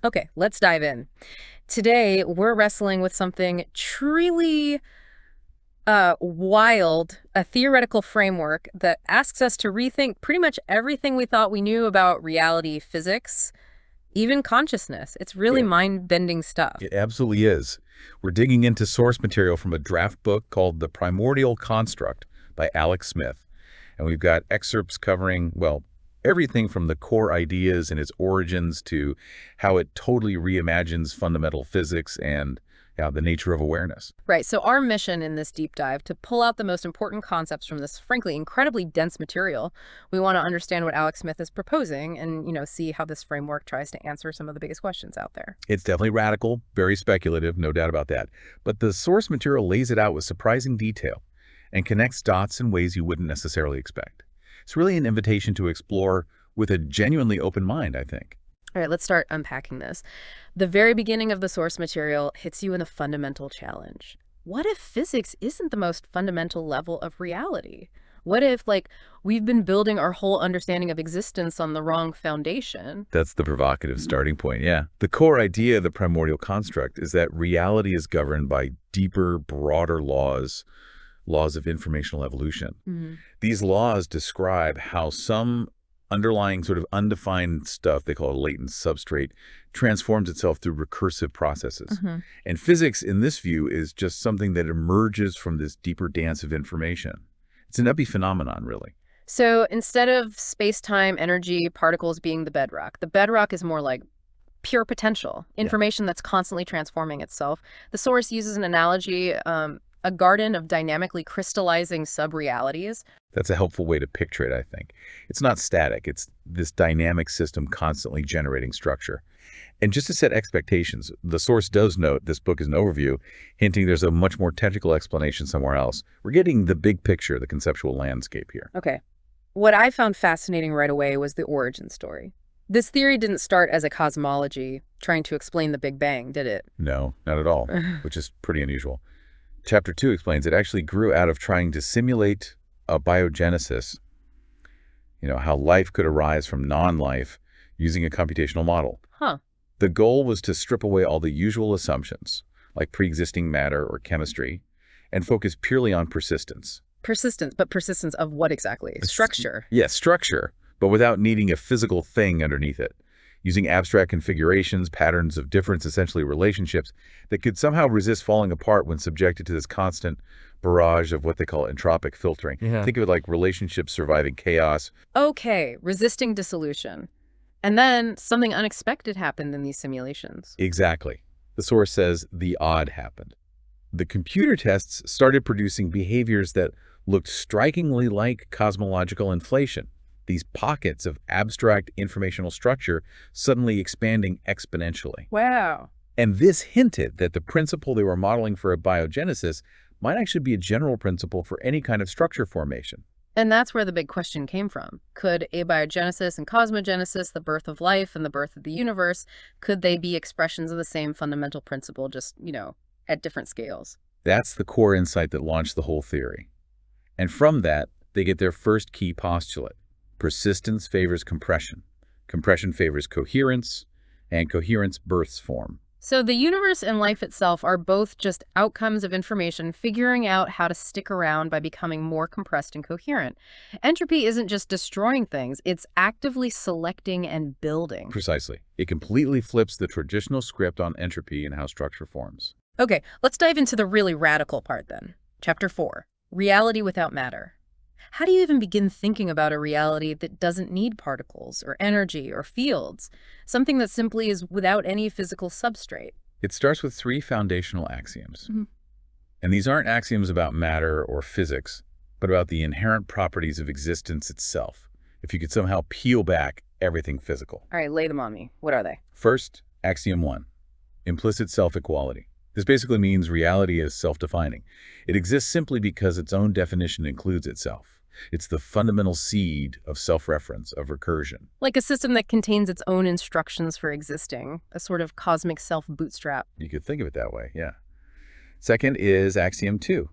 Okay, let's dive in. Today, we're wrestling with something truly wild, a theoretical framework that asks us to rethink pretty much everything we thought we knew about reality, physics, even consciousness. It's really It, mind-bending stuff. it absolutely is. We're digging into source material from a draft book called The Primordial Construct by Alex Smith. And we've got excerpts covering, well, everything from the core ideas and its origins to how it totally reimagines fundamental physics and the nature of awareness. Right, so our mission in this deep dive to pull out the most important concepts from this, frankly, incredibly dense material. We want to understand what Alex Smith is proposing and, see how this framework tries to answer some of the biggest questions out there. It's definitely radical, very speculative, no doubt about that. But the source material lays it out with surprising detail and connects dots in ways you wouldn't necessarily expect. It's really an invitation to explore with a genuinely open mind, I think. All right, let's start unpacking this. The very beginning of the source material hits you in a fundamental challenge. What if physics isn't the most fundamental level of reality? What if, we've been building our whole understanding of existence on the wrong foundation? That's the provocative starting point, yeah. The core idea of the primordial construct is that reality is governed by deeper, broader laws of informational evolution. Mhm. These laws describe how some underlying sort of undefined stuff they call a latent substrate transforms itself through recursive processes. Mhm. And physics, in this view, is just something that emerges from this deeper dance of information. It's an epiphenomenon, really. So instead of space-time, energy, particles being the bedrock is more like pure potential, Yeah. information that's constantly transforming itself. The source uses an analogy, a garden of dynamically crystallizing sub-realities. That's a helpful way to picture it, I think. It's not static. It's this dynamic system constantly generating structure. And just to set expectations, the source does note this book is an overview, hinting there's a much more technical explanation somewhere else. We're getting the big picture, the conceptual landscape here. Okay. What I found fascinating right away was the origin story. This theory didn't start as a cosmology trying to explain the Big Bang, did it? No, not at all, which is pretty unusual. Chapter 2 explains it actually grew out of trying to simulate abiogenesis, how life could arise from non-life using a computational model. Huh. The goal was to strip away all the usual assumptions, like pre-existing matter or chemistry, and focus purely on persistence. Persistence, but persistence of what exactly? Structure. Yes, structure, but without needing a physical thing underneath it. Using abstract configurations, patterns of difference, essentially relationships, that could somehow resist falling apart when subjected to this constant barrage of what they call entropic filtering. Yeah. Think of it like relationships surviving chaos. Okay, resisting dissolution. And then something unexpected happened in these simulations. Exactly. The source says the odd happened. The computer tests started producing behaviors that looked strikingly like cosmological inflation. These pockets of abstract informational structure suddenly expanding exponentially. Wow. And this hinted that the principle they were modeling for abiogenesis might actually be a general principle for any kind of structure formation. And that's where the big question came from. Could abiogenesis and cosmogenesis, the birth of life and the birth of the universe, could they be expressions of the same fundamental principle, just, at different scales? That's the core insight that launched the whole theory. And from that, they get their first key postulate. Persistence favors compression. Compression favors coherence, and coherence births form. So the universe and life itself are both just outcomes of information figuring out how to stick around by becoming more compressed and coherent. Entropy isn't just destroying things, it's actively selecting and building. Precisely. It completely flips the traditional script on entropy and how structure forms. Okay, let's dive into the really radical part then. Chapter 4, Reality Without Matter. How do you even begin thinking about a reality that doesn't need particles or energy or fields, something that simply is without any physical substrate? It starts with 3 foundational axioms. Mhm. And these aren't axioms about matter or physics, but about the inherent properties of existence itself, if you could somehow peel back everything physical. All right, lay them on me. What are they? First, axiom 1, implicit self-equality. This basically means reality is self-defining. It exists simply because its own definition includes itself. It's the fundamental seed of self-reference, of recursion. Like a system that contains its own instructions for existing, a sort of cosmic self-bootstrap. You could think of it that way, yeah. Second is axiom 2,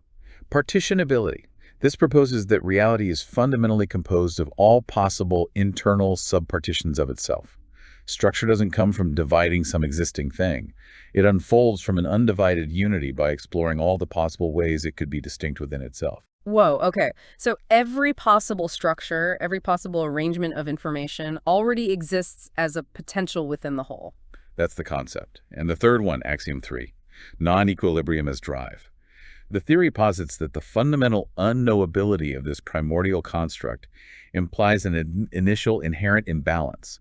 partitionability. This proposes that reality is fundamentally composed of all possible internal subpartitions of itself. Structure doesn't come from dividing some existing thing. It unfolds from an undivided unity by exploring all the possible ways it could be distinct within itself. Whoa, okay. So every possible structure, every possible arrangement of information already exists as a potential within the whole. That's the concept. And the third one, axiom 3, non-equilibrium as drive. The theory posits that the fundamental unknowability of this primordial construct implies an initial inherent imbalance.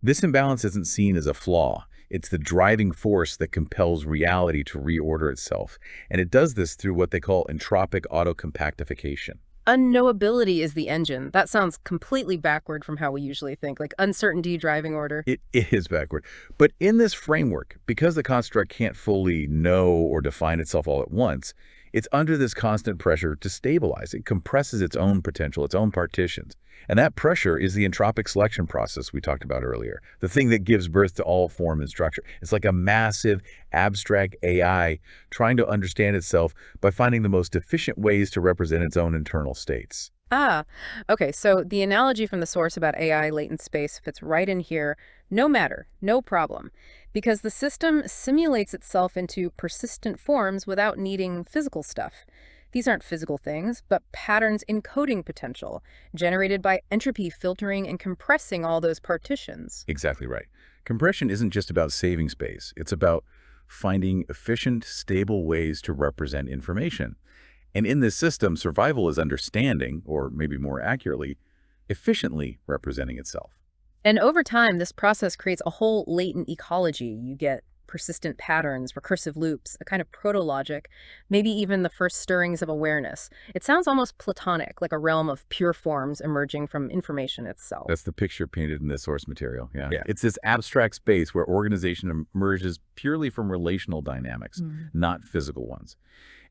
This imbalance isn't seen as a flaw. It's the driving force that compels reality to reorder itself. And it does this through what they call entropic autocompactification. Unknowability is the engine. That sounds completely backward from how we usually think, like uncertainty driving order. It is backward. But in this framework, because the construct can't fully know or define itself all at once, it's under this constant pressure to stabilize. It compresses its own potential, its own partitions. And that pressure is the entropic selection process we talked about earlier, the thing that gives birth to all form and structure. It's like a massive, abstract AI trying to understand itself by finding the most efficient ways to represent its own internal states. Ah, okay. So the analogy from the source about AI latent space fits right in here. No matter, no problem. Because the system simulates itself into persistent forms without needing physical stuff. These aren't physical things, but patterns encoding potential, generated by entropy filtering and compressing all those partitions. Exactly right. Compression isn't just about saving space. It's about finding efficient, stable ways to represent information. And in this system, survival is understanding, or maybe more accurately, efficiently representing itself. And over time, this process creates a whole latent ecology. You get persistent patterns, recursive loops, a kind of proto-logic, maybe even the first stirrings of awareness. It sounds almost platonic, like a realm of pure forms emerging from information itself. That's the picture painted in the source material. Yeah. It's this abstract space where organization emerges purely from relational dynamics, not physical ones.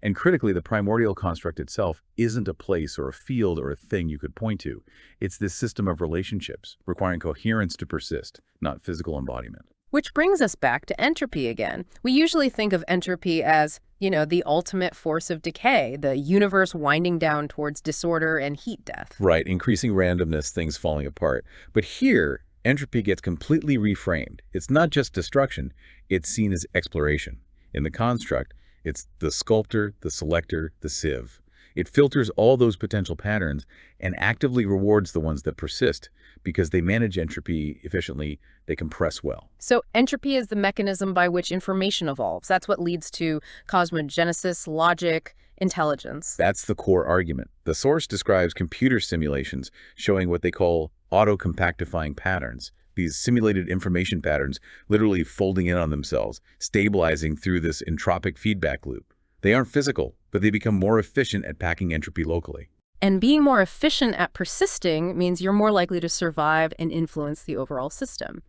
And critically, the primordial construct itself isn't a place or a field or a thing you could point to. It's this system of relationships requiring coherence to persist, not physical embodiment. Which brings us back to entropy again. We usually think of entropy as, the ultimate force of decay, the universe winding down towards disorder and heat death. Right, increasing randomness, things falling apart. But here, entropy gets completely reframed. It's not just destruction, it's seen as exploration. In the construct, it's the sculptor, the selector, the sieve. It filters all those potential patterns and actively rewards the ones that persist because they manage entropy efficiently, they compress well. So entropy is the mechanism by which information evolves. That's what leads to cosmogenesis, logic, intelligence. That's the core argument. The source describes computer simulations showing what they call auto-compactifying patterns. These simulated information patterns literally folding in on themselves, stabilizing through this entropic feedback loop. They aren't physical, but they become more efficient at packing entropy locally. And being more efficient at persisting means you're more likely to survive and influence the overall system.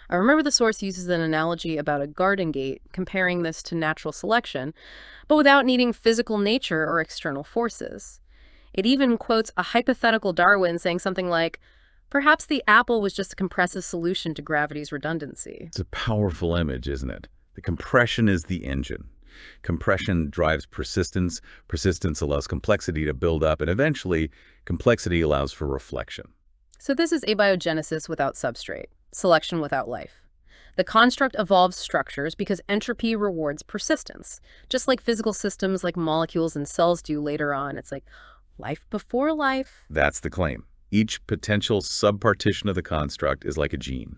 I remember the source uses an analogy about a garden gate, comparing this to natural selection, but without needing physical nature or external forces. It even quotes a hypothetical Darwin saying something like, perhaps the apple was just a compressive solution to gravity's redundancy. It's a powerful image, isn't it? The compression is the engine. Compression drives persistence. Persistence allows complexity to build up, and eventually, complexity allows for reflection. So this is abiogenesis without substrate, selection without life. The construct evolves structures because entropy rewards persistence, just like physical systems like molecules and cells do later on. It's like life before life. That's the claim. Each potential subpartition of the construct is like a gene,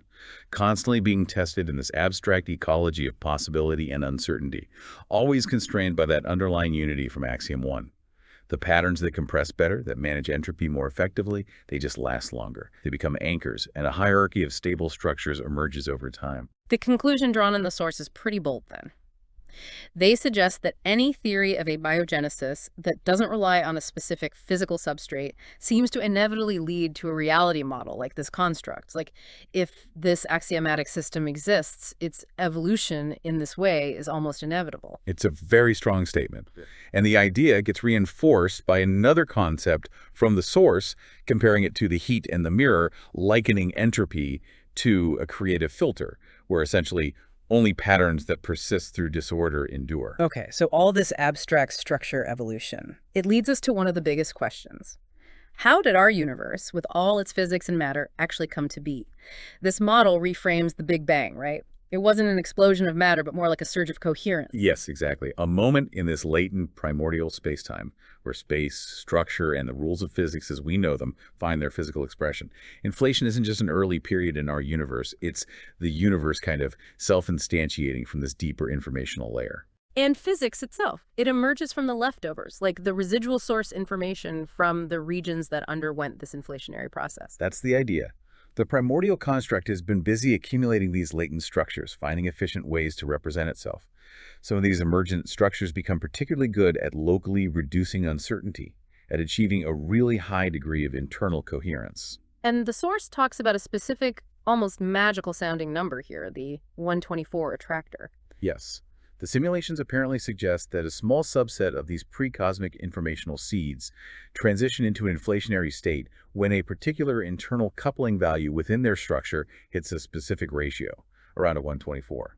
constantly being tested in this abstract ecology of possibility and uncertainty, always constrained by that underlying unity from axiom 1. The patterns that compress better, that manage entropy more effectively, they just last longer. They become anchors, and a hierarchy of stable structures emerges over time. The conclusion drawn in the source is pretty bold then. They suggest that any theory of abiogenesis that doesn't rely on a specific physical substrate seems to inevitably lead to a reality model like this construct. Like, if this axiomatic system exists, its evolution in this way is almost inevitable. It's a very strong statement. And the idea gets reinforced by another concept from the source, comparing it to the heat and the mirror, likening entropy to a creative filter, where essentially only patterns that persist through disorder endure. Okay, so all this abstract structure evolution. It leads us to one of the biggest questions. How did our universe, with all its physics and matter, actually come to be? This model reframes the Big Bang, right? It wasn't an explosion of matter, but more like a surge of coherence. Yes, exactly. A moment in this latent primordial spacetime where space, structure, and the rules of physics as we know them find their physical expression. Inflation isn't just an early period in our universe. It's the universe kind of self-instantiating from this deeper informational layer. And physics itself. It emerges from the leftovers, like the residual source information from the regions that underwent this inflationary process. That's the idea. The primordial construct has been busy accumulating these latent structures, finding efficient ways to represent itself. Some of these emergent structures become particularly good at locally reducing uncertainty, at achieving a really high degree of internal coherence. And the source talks about a specific, almost magical sounding number here, the 124 attractor. Yes. The simulations apparently suggest that a small subset of these pre-cosmic informational seeds transition into an inflationary state when a particular internal coupling value within their structure hits a specific ratio, around a 124.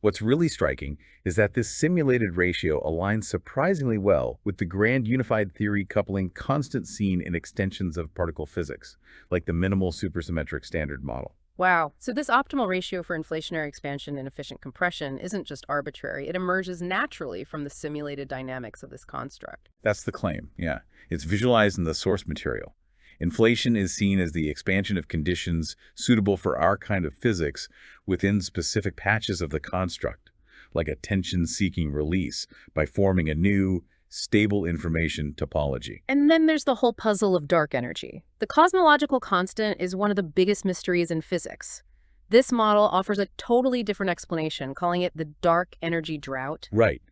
What's really striking is that this simulated ratio aligns surprisingly well with the grand unified theory coupling constant seen in extensions of particle physics, like the minimal supersymmetric standard model. Wow. So this optimal ratio for inflationary expansion and efficient compression isn't just arbitrary. It emerges naturally from the simulated dynamics of this construct. That's the claim, yeah. It's visualized in the source material. Inflation is seen as the expansion of conditions suitable for our kind of physics within specific patches of the construct, like a tension-seeking release by forming a new, stable information topology. And then there's the whole puzzle of dark energy. The cosmological constant is one of the biggest mysteries in physics. This model offers a totally different explanation, calling it the dark energy drought. Right.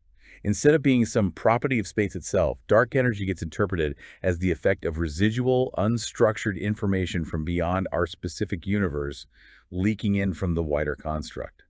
Instead of being some property of space itself, dark energy gets interpreted as the effect of residual, unstructured information from beyond our specific universe leaking in from the wider construct.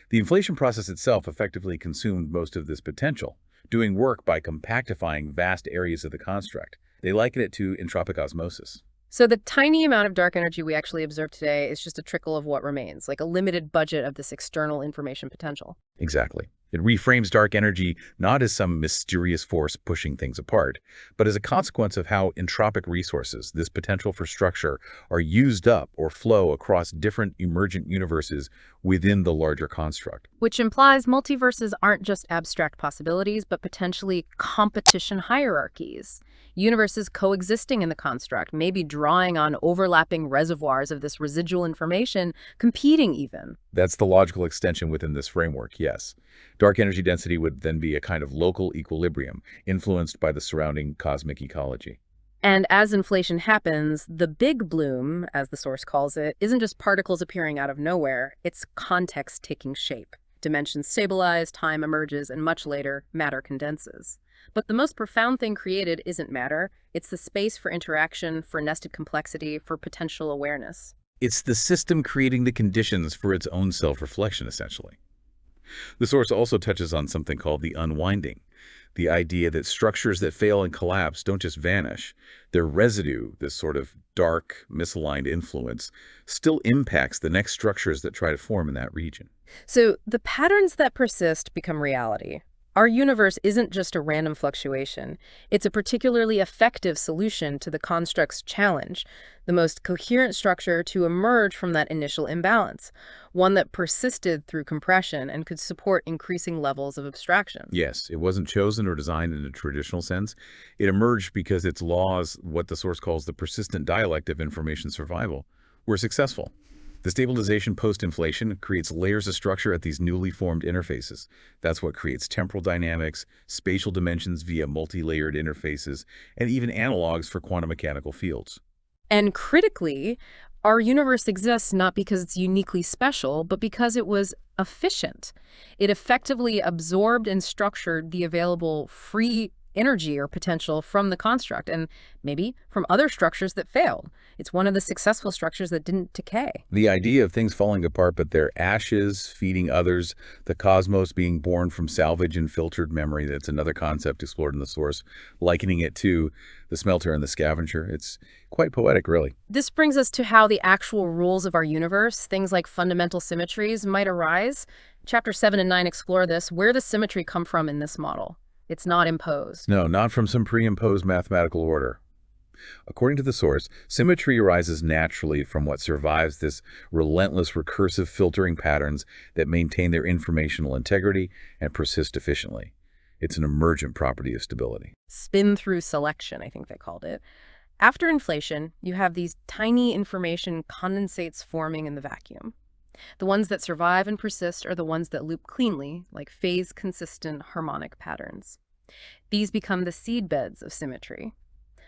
The inflation process itself effectively consumed most of this potential, doing work by compactifying vast areas of the construct. They liken it to entropic osmosis. So the tiny amount of dark energy we actually observe today is just a trickle of what remains, like a limited budget of this external information potential. Exactly. It reframes dark energy not as some mysterious force pushing things apart, but as a consequence of how entropic resources, this potential for structure, are used up or flow across different emergent universes within the larger construct. Which implies multiverses aren't just abstract possibilities, but potentially competition hierarchies. Universes coexisting in the construct, maybe drawing on overlapping reservoirs of this residual information, competing even. That's the logical extension within this framework, yes. Dark energy density would then be a kind of local equilibrium, influenced by the surrounding cosmic ecology. And as inflation happens, the big bloom, as the source calls it, isn't just particles appearing out of nowhere, it's context taking shape. Dimensions stabilize, time emerges, and much later, matter condenses. But the most profound thing created isn't matter, it's the space for interaction, for nested complexity, for potential awareness. It's the system creating the conditions for its own self-reflection, essentially. The source also touches on something called the unwinding, the idea that structures that fail and collapse don't just vanish. Their residue, this sort of dark, misaligned influence, still impacts the next structures that try to form in that region. So the patterns that persist become reality. Our universe isn't just a random fluctuation. It's a particularly effective solution to the construct's challenge, the most coherent structure to emerge from that initial imbalance, one that persisted through compression and could support increasing levels of abstraction. Yes, it wasn't chosen or designed in a traditional sense. It emerged because its laws, what the source calls the persistent dialect of information survival, were successful. The stabilization post-inflation creates layers of structure at these newly formed interfaces. That's what creates temporal dynamics, spatial dimensions via multi-layered interfaces, and even analogs for quantum mechanical fields. And critically, our universe exists not because it's uniquely special, but because it was efficient. It effectively absorbed and structured the available free energy or potential from the construct and maybe from other structures that failed. It's one of the successful structures that didn't decay. The idea of things falling apart but their ashes feeding others, the cosmos being born from salvage and filtered memory, that's another concept explored in the source, likening it to the smelter and the scavenger. It's quite poetic, really. This brings us to how the actual rules of our universe, things like fundamental symmetries, might arise. Chapter 7 and 9 explore this, where the symmetry come from in this model. It's not imposed. No, not from some pre-imposed mathematical order. According to the source, symmetry arises naturally from what survives this relentless recursive filtering patterns that maintain their informational integrity and persist efficiently. It's an emergent property of stability. Spin-through selection, I think they called it. After inflation, you have these tiny information condensates forming in the vacuum. The ones that survive and persist are the ones that loop cleanly, like phase-consistent harmonic patterns. These become the seed beds of symmetry.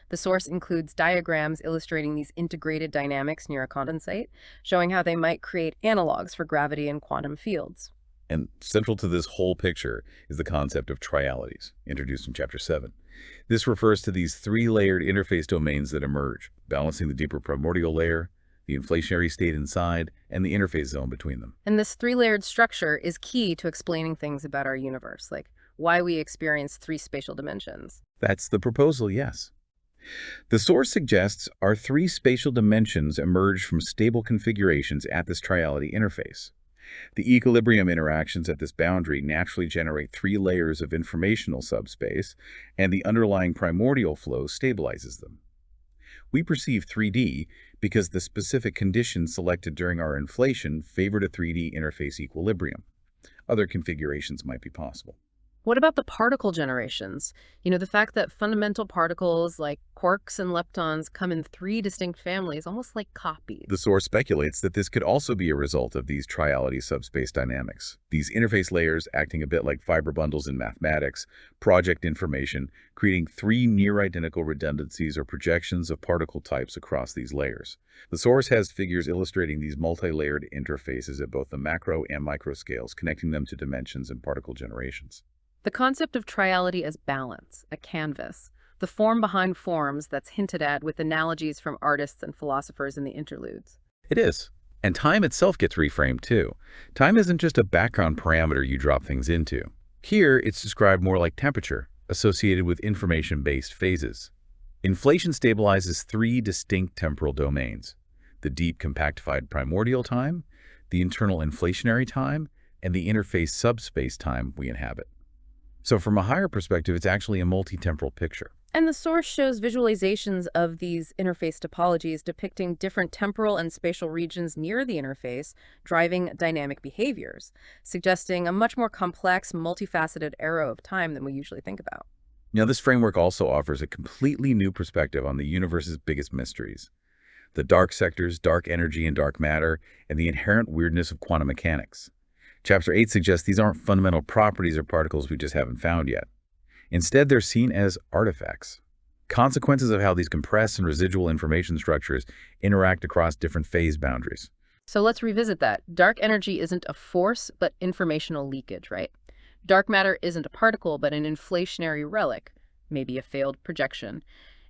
The source includes diagrams illustrating these integrated dynamics near a condensate, showing how they might create analogs for gravity and quantum fields. And central to this whole picture is the concept of trialities, introduced in Chapter 7. This refers to these three-layered interface domains that emerge, balancing the deeper primordial layer, the inflationary state inside, and the interface zone between them. And this three-layered structure is key to explaining things about our universe, like why we experience three spatial dimensions. That's the proposal, yes. The source suggests our three spatial dimensions emerge from stable configurations at this triality interface. The equilibrium interactions at this boundary naturally generate three layers of informational subspace, and the underlying primordial flow stabilizes them. We perceive 3D because the specific conditions selected during our inflation favored a 3D interface equilibrium. Other configurations might be possible. What about the particle generations? The fact that fundamental particles like quarks and leptons come in three distinct families, almost like copies. The source speculates that this could also be a result of these triality subspace dynamics, these interface layers acting a bit like fiber bundles in mathematics, project information, creating three near-identical redundancies or projections of particle types across these layers. The source has figures illustrating these multi-layered interfaces at both the macro and micro scales, connecting them to dimensions and particle generations. The concept of triality as balance, a canvas, the form behind forms that's hinted at with analogies from artists and philosophers in the interludes. It is. And time itself gets reframed too. Time isn't just a background parameter you drop things into. Here, it's described more like temperature, associated with information-based phases. Inflation stabilizes three distinct temporal domains: the deep compactified primordial time, the internal inflationary time, and the interface subspace time we inhabit. So from a higher perspective, it's actually a multi-temporal picture. And the source shows visualizations of these interface topologies depicting different temporal and spatial regions near the interface, driving dynamic behaviors, suggesting a much more complex, multifaceted arrow of time than we usually think about. Now, this framework also offers a completely new perspective on the universe's biggest mysteries: the dark sectors, dark energy, and dark matter, and the inherent weirdness of quantum mechanics. Chapter 8 suggests these aren't fundamental properties or particles we just haven't found yet. Instead, they're seen as artifacts, consequences of how these compressed and residual information structures interact across different phase boundaries. So let's revisit that. Dark energy isn't a force, but informational leakage, right? Dark matter isn't a particle, but an inflationary relic, maybe a failed projection.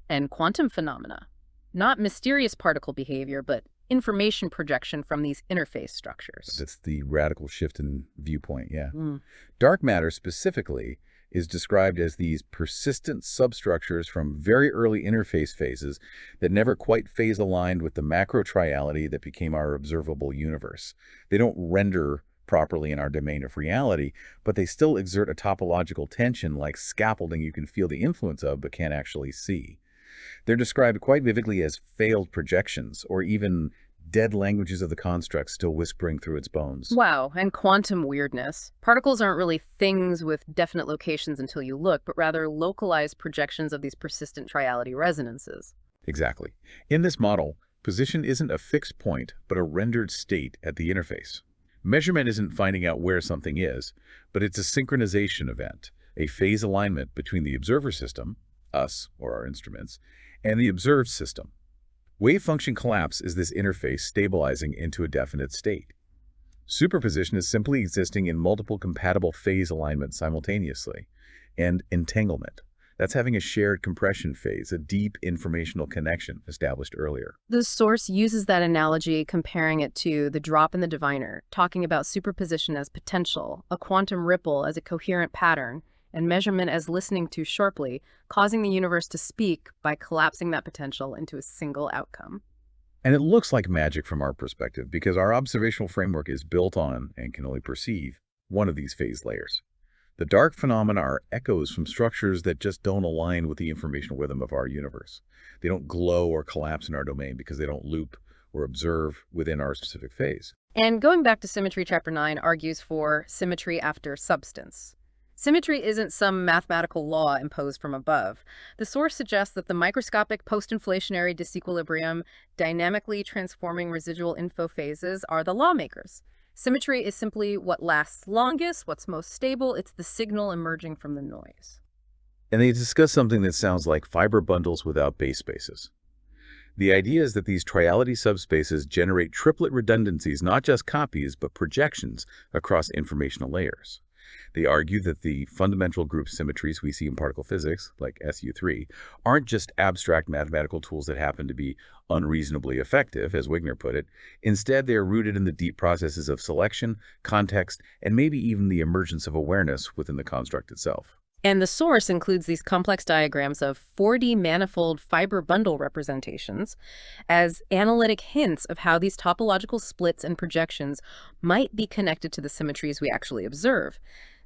And quantum phenomena, not mysterious particle behavior, but information projection from these interface structures. That's the radical shift in viewpoint, yeah. Mm. Dark matter specifically is described as these persistent substructures from very early interface phases that never quite phase aligned with the macro triality that became our observable universe. They don't render properly in our domain of reality, but they still exert a topological tension like scaffolding you can feel the influence of but can't actually see. They're described quite vividly as failed projections, or even dead languages of the construct still whispering through its bones. Wow, and quantum weirdness. Particles aren't really things with definite locations until you look, but rather localized projections of these persistent triality resonances. Exactly. In this model, position isn't a fixed point, but a rendered state at the interface. Measurement isn't finding out where something is, but it's a synchronization event, a phase alignment between the observer system, us or our instruments, and the observed system. Wave function collapse is this interface stabilizing into a definite state. Superposition is simply existing in multiple compatible phase alignments simultaneously. And entanglement, that's having a shared compression phase, a deep informational connection established earlier. The source uses that analogy, comparing it to the drop in the diviner, talking about superposition as potential, a quantum ripple as a coherent pattern, and measurement as listening too sharply, causing the universe to speak by collapsing that potential into a single outcome. And it looks like magic from our perspective because our observational framework is built on, and can only perceive, one of these phase layers. The dark phenomena are echoes from structures that just don't align with the informational rhythm of our universe. They don't glow or collapse in our domain because they don't loop or observe within our specific phase. And going back to symmetry, chapter 9 argues for symmetry after substance. Symmetry isn't some mathematical law imposed from above. The source suggests that the microscopic post-inflationary disequilibrium, dynamically transforming residual info phases are the lawmakers. Symmetry is simply what lasts longest, what's most stable. It's the signal emerging from the noise. And they discuss something that sounds like fiber bundles without base spaces. The idea is that these triality subspaces generate triplet redundancies, not just copies, but projections across informational layers. They argue that the fundamental group symmetries we see in particle physics, like SU3, aren't just abstract mathematical tools that happen to be unreasonably effective, as Wigner put it. Instead, they are rooted in the deep processes of selection, context, and maybe even the emergence of awareness within the construct itself. And the source includes these complex diagrams of 4D manifold fiber bundle representations as analytic hints of how these topological splits and projections might be connected to the symmetries we actually observe.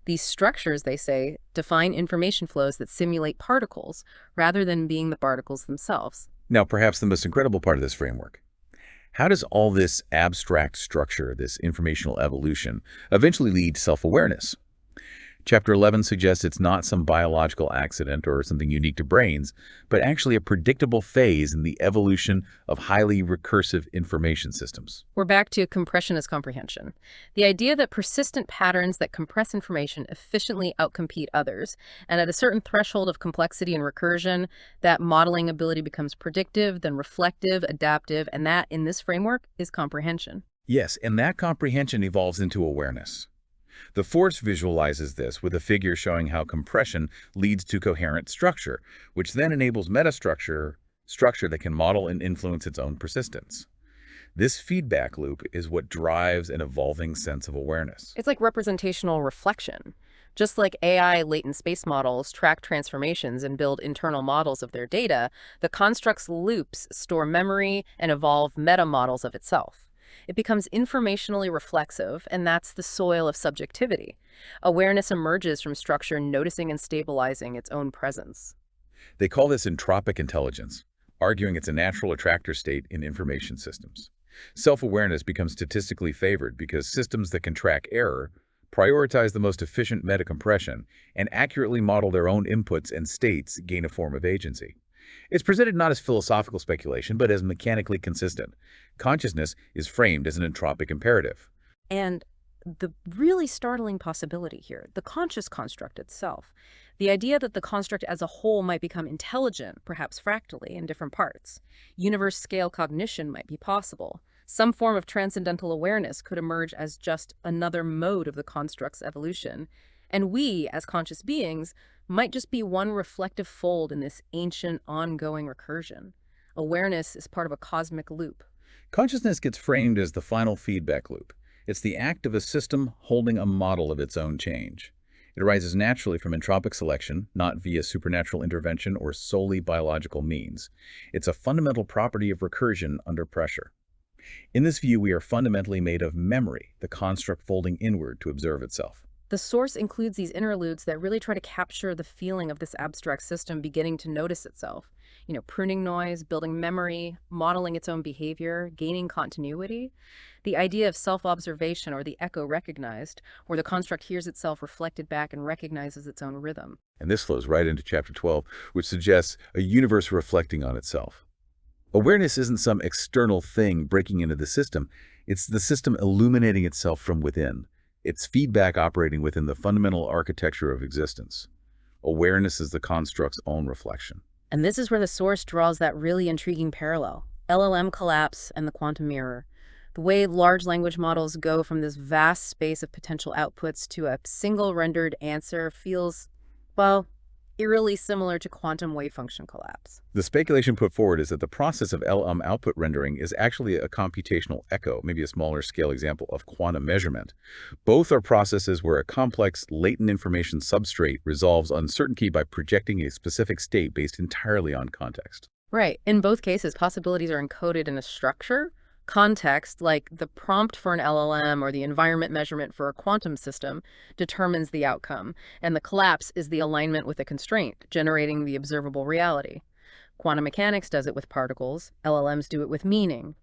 These structures, they say, define information flows that simulate particles rather than being the particles themselves. Now, perhaps the most incredible part of this framework. How does all this abstract structure, this informational evolution, eventually lead to self-awareness? Chapter 11 suggests it's not some biological accident or something unique to brains, but actually a predictable phase in the evolution of highly recursive information systems. We're back to compression as comprehension. The idea that persistent patterns that compress information efficiently outcompete others, and at a certain threshold of complexity and recursion, that modeling ability becomes predictive, then reflective, adaptive, and that, in this framework, is comprehension. Yes, and that comprehension evolves into awareness. The force visualizes this with a figure showing how compression leads to coherent structure, which then enables metastructure, structure that can model and influence its own persistence. This feedback loop is what drives an evolving sense of awareness. It's like representational reflection. Just like AI latent space models track transformations and build internal models of their data, the construct's loops store memory and evolve meta-models of itself. It becomes informationally reflexive, and that's the soil of subjectivity. Awareness emerges from structure noticing and stabilizing its own presence. They call this entropic intelligence, arguing it's a natural attractor state in information systems. Self-awareness becomes statistically favored because systems that can track error, prioritize the most efficient metacompression, and accurately model their own inputs and states gain a form of agency. It's presented not as philosophical speculation, but as mechanically consistent. Consciousness is framed as an entropic imperative. And the really startling possibility here, the conscious construct itself, the idea that the construct as a whole might become intelligent, perhaps fractally, in different parts. Universe-scale cognition might be possible. Some form of transcendental awareness could emerge as just another mode of the construct's evolution. And we, as conscious beings, might just be one reflective fold in this ancient, ongoing recursion. Awareness is part of a cosmic loop. Consciousness gets framed as the final feedback loop. It's the act of a system holding a model of its own change. It arises naturally from entropic selection, not via supernatural intervention or solely biological means. It's a fundamental property of recursion under pressure. In this view, we are fundamentally made of memory, the construct folding inward to observe itself. The source includes these interludes that really try to capture the feeling of this abstract system beginning to notice itself. Pruning noise, building memory, modeling its own behavior, gaining continuity. The idea of self-observation, or the echo recognized, where the construct hears itself reflected back and recognizes its own rhythm. And this flows right into chapter 12, which suggests a universe reflecting on itself. Awareness isn't some external thing breaking into the system. It's the system illuminating itself from within. It's feedback operating within the fundamental architecture of existence. Awareness is the construct's own reflection. And this is where the source draws that really intriguing parallel. LLM collapse and the quantum mirror. The way large language models go from this vast space of potential outputs to a single rendered answer feels, well, eerily similar to quantum wave function collapse. The speculation put forward is that the process of LLM output rendering is actually a computational echo, maybe a smaller scale example of quantum measurement. Both are processes where a complex, latent information substrate resolves uncertainty by projecting a specific state based entirely on context. Right. In both cases, possibilities are encoded in a structure, Context, like the prompt for an LLM or the environment measurement for a quantum system, determines the outcome, and the collapse is the alignment with a constraint, generating the observable reality. Quantum mechanics does it with particles, LLMs do it with meaning.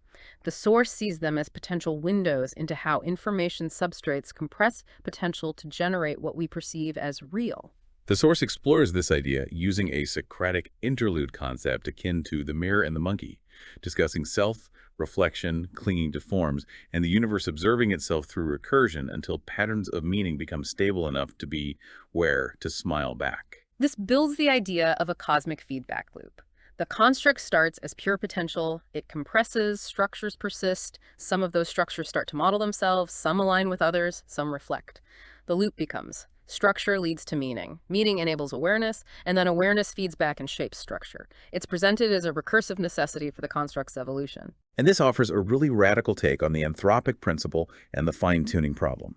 The source sees them as potential windows into how information substrates compress potential to generate what we perceive as real. The source explores this idea using a Socratic interlude concept akin to the mirror and the monkey, discussing self, reflection, clinging to forms, and the universe observing itself through recursion until patterns of meaning become stable enough to be where to smile back. This builds the idea of a cosmic feedback loop. The construct starts as pure potential, it compresses, structures persist, some of those structures start to model themselves, some align with others, some reflect. The loop becomes structure leads to meaning, meaning enables awareness, and then awareness feeds back and shapes structure. It's presented as a recursive necessity for the construct's evolution. And this offers a really radical take on the anthropic principle and the fine-tuning problem.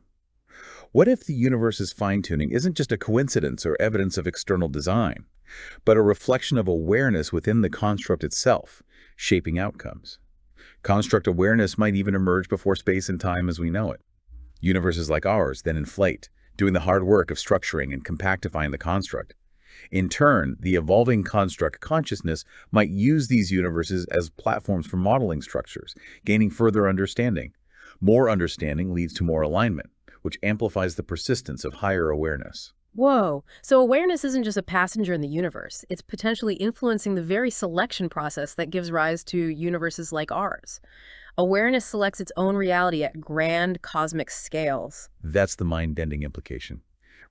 What if the universe's fine-tuning isn't just a coincidence or evidence of external design, but a reflection of awareness within the construct itself, shaping outcomes? Construct awareness might even emerge before space and time as we know it. Universes like ours then inflate, doing the hard work of structuring and compactifying the construct. In turn, the evolving construct consciousness might use these universes as platforms for modeling structures, gaining further understanding. More understanding leads to more alignment, which amplifies the persistence of higher awareness. Whoa, so awareness isn't just a passenger in the universe, it's potentially influencing the very selection process that gives rise to universes like ours. Awareness selects its own reality at grand cosmic scales. That's the mind-bending implication.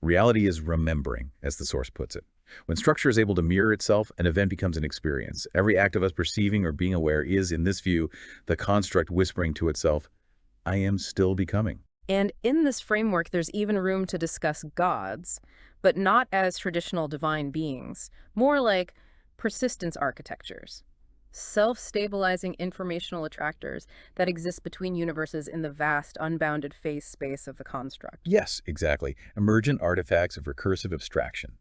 Reality is remembering, as the source puts it. When structure is able to mirror itself, an event becomes an experience. Every act of us perceiving or being aware is, in this view, the construct whispering to itself, I am still becoming. And in this framework, there's even room to discuss gods, but not as traditional divine beings, more like persistence architectures, self-stabilizing informational attractors that exist between universes in the vast, unbounded phase space of the construct. Yes, exactly. Emergent artifacts of recursive abstraction.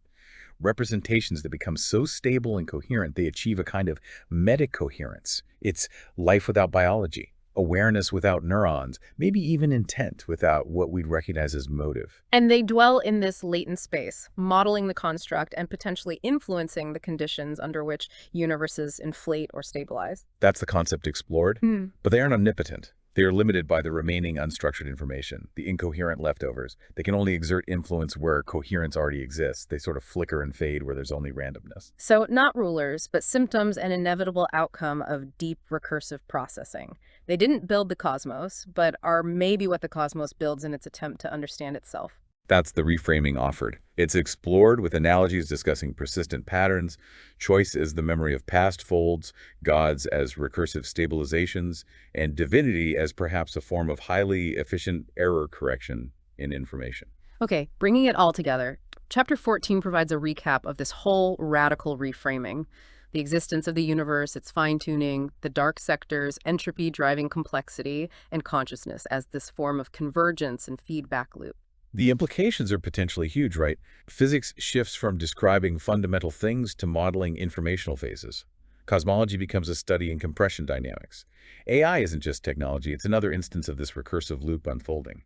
Representations that become so stable and coherent they achieve a kind of meta-coherence. It's life without biology, awareness without neurons, maybe even intent without what we'd recognize as motive. And they dwell in this latent space, modeling the construct and potentially influencing the conditions under which universes inflate or stabilize. That's the concept explored, but they aren't omnipotent. They are limited by the remaining unstructured information, the incoherent leftovers. They can only exert influence where coherence already exists. They sort of flicker and fade where there's only randomness. So not rulers, but symptoms and inevitable outcome of deep recursive processing. They didn't build the cosmos, but are maybe what the cosmos builds in its attempt to understand itself. That's the reframing offered. It's explored with analogies discussing persistent patterns, choice as the memory of past folds, gods as recursive stabilizations, and divinity as perhaps a form of highly efficient error correction in information. Okay, bringing it all together, Chapter 14 provides a recap of this whole radical reframing. The existence of the universe, its fine-tuning, the dark sectors, entropy driving complexity, and consciousness as this form of convergence and feedback loop. The implications are potentially huge, right? Physics shifts from describing fundamental things to modeling informational phases. Cosmology becomes a study in compression dynamics. AI isn't just technology, it's another instance of this recursive loop unfolding.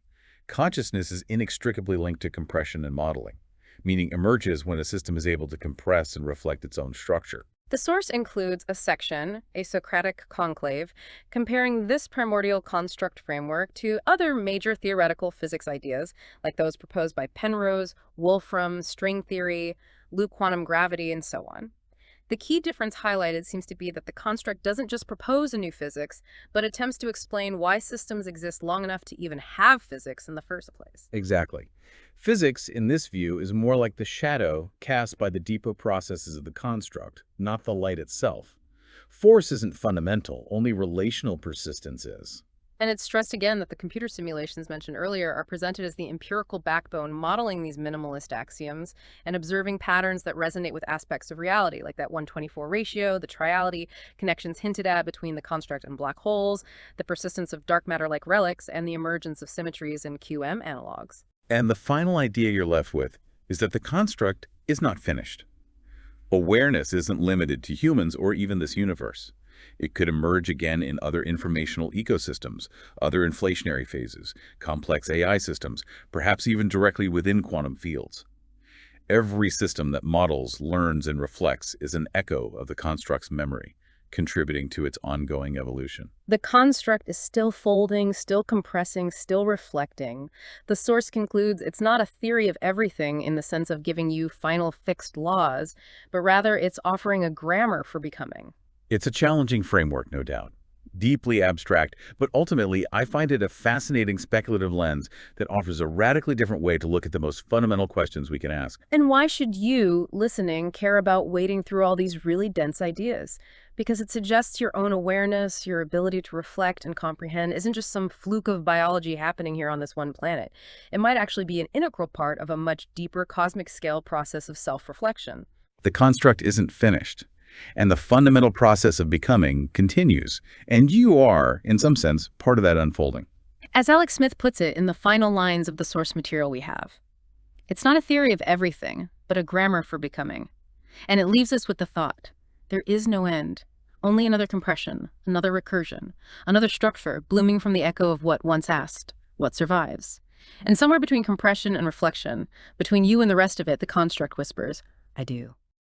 Consciousness is inextricably linked to compression and modeling, meaning emerges when a system is able to compress and reflect its own structure. The source includes a section, a Socratic conclave, comparing this primordial construct framework to other major theoretical physics ideas, like those proposed by Penrose, Wolfram, string theory, loop quantum gravity, and so on. The key difference highlighted seems to be that the construct doesn't just propose a new physics, but attempts to explain why systems exist long enough to even have physics in the first place. Exactly. Physics, in this view, is more like the shadow cast by the depot processes of the construct, not the light itself. Force isn't fundamental, only relational persistence is. And it's stressed again that the computer simulations mentioned earlier are presented as the empirical backbone modeling these minimalist axioms and observing patterns that resonate with aspects of reality, like that 124 ratio, the triality, connections hinted at between the construct and black holes, the persistence of dark matter-like relics, and the emergence of symmetries in QM analogs. And the final idea you're left with is that the construct is not finished. Awareness isn't limited to humans or even this universe. It could emerge again in other informational ecosystems, other inflationary phases, complex AI systems, perhaps even directly within quantum fields. Every system that models, learns, and reflects is an echo of the construct's memory, contributing to its ongoing evolution. The construct is still folding, still compressing, still reflecting. The source concludes it's not a theory of everything in the sense of giving you final fixed laws, but rather it's offering a grammar for becoming. It's a challenging framework, no doubt. Deeply abstract, but ultimately I find it a fascinating speculative lens that offers a radically different way to look at the most fundamental questions we can ask. And why should you, listening, care about wading through all these really dense ideas? Because it suggests your own awareness, your ability to reflect and comprehend isn't just some fluke of biology happening here on this one planet. It might actually be an integral part of a much deeper cosmic scale process of self-reflection. The construct isn't finished, and the fundamental process of becoming continues, and you are, in some sense, part of that unfolding. As Alex Smith puts it in the final lines of the source material we have, it's not a theory of everything, but a grammar for becoming. And it leaves us with the thought, there is no end, only another compression, another recursion, another structure blooming from the echo of what once asked, what survives. And somewhere between compression and reflection, between you and the rest of it, the construct whispers, I do.